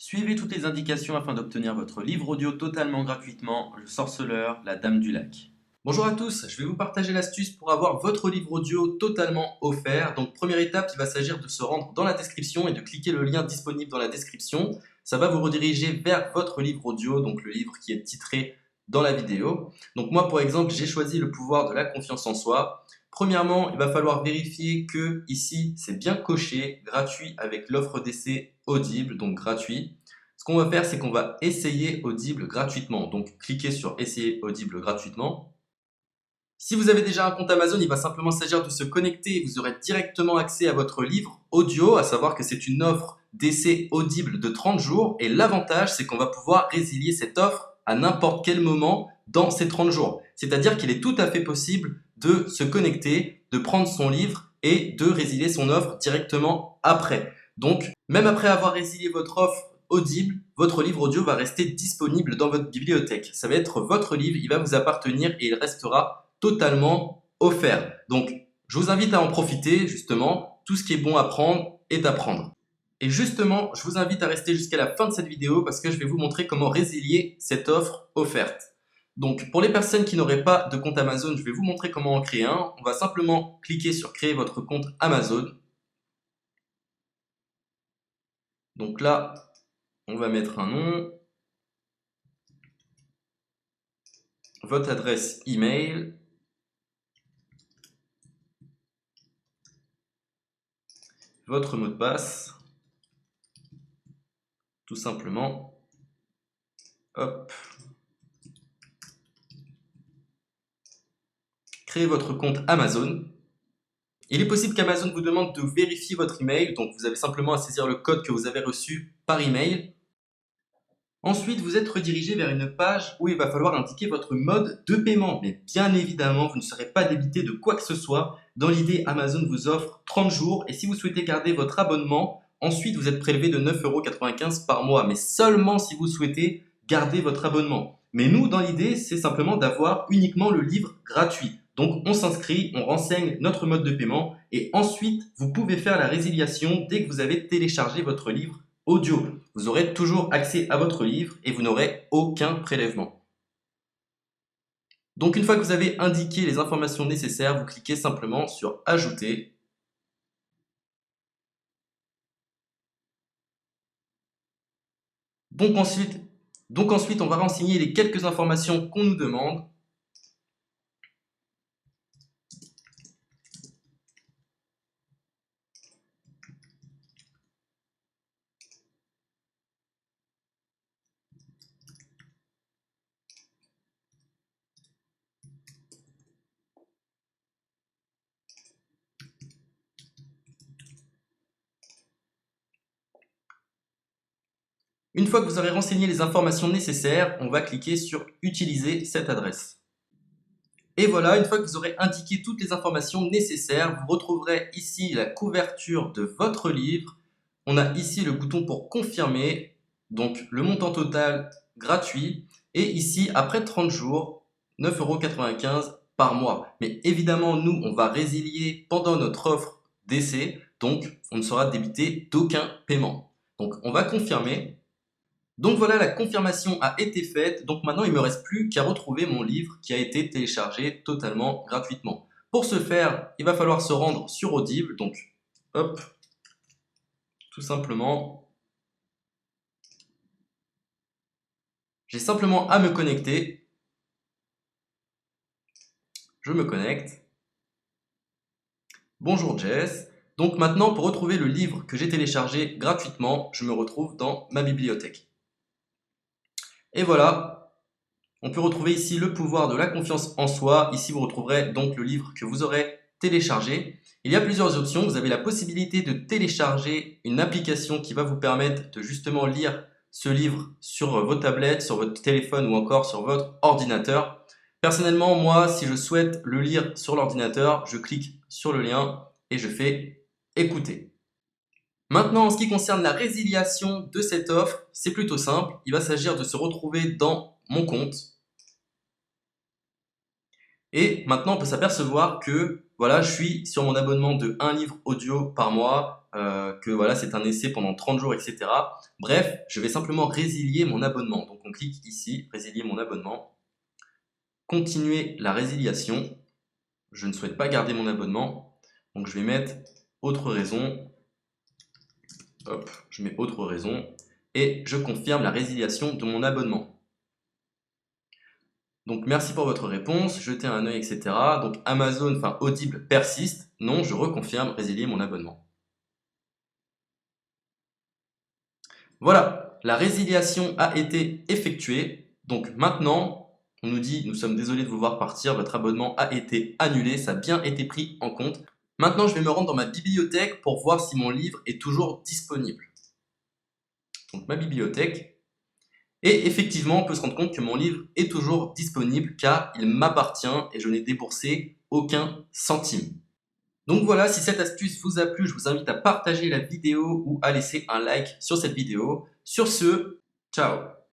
Suivez toutes les indications afin d'obtenir votre livre audio totalement gratuitement, Le Sorceleur, la Dame du Lac. Bonjour à tous, je vais vous partager l'astuce pour avoir votre livre audio totalement offert. Donc première étape, il va s'agir de se rendre dans la description et de cliquer le lien disponible dans la description. Ça va vous rediriger vers votre livre audio, donc le livre qui est titré dans la vidéo. Donc moi par exemple, j'ai choisi le pouvoir de la confiance en soi. Premièrement, il va falloir vérifier que ici c'est bien coché, gratuit avec l'offre d'essai Audible, donc gratuit. Ce qu'on va faire, c'est qu'on va essayer Audible gratuitement. Donc cliquez sur essayer Audible gratuitement. Si vous avez déjà un compte Amazon, il va simplement s'agir de se connecter et vous aurez directement accès à votre livre audio, à savoir que c'est une offre d'essai Audible de 30 jours. Et l'avantage, c'est qu'on va pouvoir résilier cette offre à n'importe quel moment dans ces 30 jours. C'est-à-dire qu'il est tout à fait possible de se connecter, de prendre son livre et de résilier son offre directement après. Donc, même après avoir résilié votre offre Audible, votre livre audio va rester disponible dans votre bibliothèque. Ça va être votre livre, il va vous appartenir et il restera totalement offert. Donc, je vous invite à en profiter, justement. Tout ce qui est bon à prendre est à prendre. Et justement, je vous invite à rester jusqu'à la fin de cette vidéo parce que je vais vous montrer comment résilier cette offre offerte. Donc, pour les personnes qui n'auraient pas de compte Amazon, je vais vous montrer comment en créer un. On va simplement cliquer sur créer votre compte Amazon. Donc là, on va mettre un nom, votre adresse email, votre mot de passe, tout simplement. Hop. Créez votre compte Amazon. Il est possible qu'Amazon vous demande de vérifier votre email, donc vous avez simplement à saisir le code que vous avez reçu par email. Ensuite, vous êtes redirigé vers une page où il va falloir indiquer votre mode de paiement. Mais bien évidemment, vous ne serez pas débité de quoi que ce soit. Dans l'idée, Amazon vous offre 30 jours et si vous souhaitez garder votre abonnement, ensuite vous êtes prélevé de 9,95 € par mois, mais seulement si vous souhaitez garder votre abonnement. Mais nous, dans l'idée, c'est simplement d'avoir uniquement le livre gratuit. Donc on s'inscrit, on renseigne notre mode de paiement et ensuite vous pouvez faire la résiliation dès que vous avez téléchargé votre livre audio. Vous aurez toujours accès à votre livre et vous n'aurez aucun prélèvement. Donc une fois que vous avez indiqué les informations nécessaires, vous cliquez simplement sur Ajouter. Donc ensuite, on va renseigner les quelques informations qu'on nous demande. Une fois que vous aurez renseigné les informations nécessaires, on va cliquer sur Utiliser cette adresse. Et voilà, une fois que vous aurez indiqué toutes les informations nécessaires, vous retrouverez ici la couverture de votre livre. On a ici le bouton pour confirmer, donc le montant total gratuit. Et ici, après 30 jours, 9,95 € par mois. Mais évidemment, nous, on va résilier pendant notre offre d'essai, donc on ne sera débité d'aucun paiement. Donc on va confirmer. Donc voilà, la confirmation a été faite, donc maintenant il ne me reste plus qu'à retrouver mon livre qui a été téléchargé totalement gratuitement. Pour ce faire, il va falloir se rendre sur Audible, donc hop, tout simplement, j'ai simplement à me connecter, je me connecte, bonjour Jess, donc maintenant pour retrouver le livre que j'ai téléchargé gratuitement, je me retrouve dans ma bibliothèque. Et voilà, on peut retrouver ici le pouvoir de la confiance en soi. Ici, vous retrouverez donc le livre que vous aurez téléchargé. Il y a plusieurs options. Vous avez la possibilité de télécharger une application qui va vous permettre de justement lire ce livre sur vos tablettes, sur votre téléphone ou encore sur votre ordinateur. Personnellement, moi, si je souhaite le lire sur l'ordinateur, je clique sur le lien et je fais écouter. Maintenant, en ce qui concerne la résiliation de cette offre, c'est plutôt simple. Il va s'agir de se retrouver dans mon compte. Et maintenant, on peut s'apercevoir que voilà, je suis sur mon abonnement de 1 livre audio par mois. que voilà, c'est un essai pendant 30 jours, etc. Bref, je vais simplement résilier mon abonnement. Donc on clique ici, résilier mon abonnement, continuer la résiliation. Je ne souhaite pas garder mon abonnement, donc je vais mettre autre raison. Hop, je mets autre raison et je confirme la résiliation de mon abonnement. Donc merci pour votre réponse, jetez un œil, etc. Donc Amazon, enfin Audible persiste. Non, je reconfirme, résilier mon abonnement. Voilà, la résiliation a été effectuée. Donc maintenant, on nous dit, nous sommes désolés de vous voir partir, votre abonnement a été annulé, ça a bien été pris en compte. Maintenant, je vais me rendre dans ma bibliothèque pour voir si mon livre est toujours disponible. Donc ma bibliothèque. Et effectivement, on peut se rendre compte que mon livre est toujours disponible car il m'appartient et je n'ai déboursé aucun centime. Donc voilà, si cette astuce vous a plu, je vous invite à partager la vidéo ou à laisser un like sur cette vidéo. Sur ce, ciao!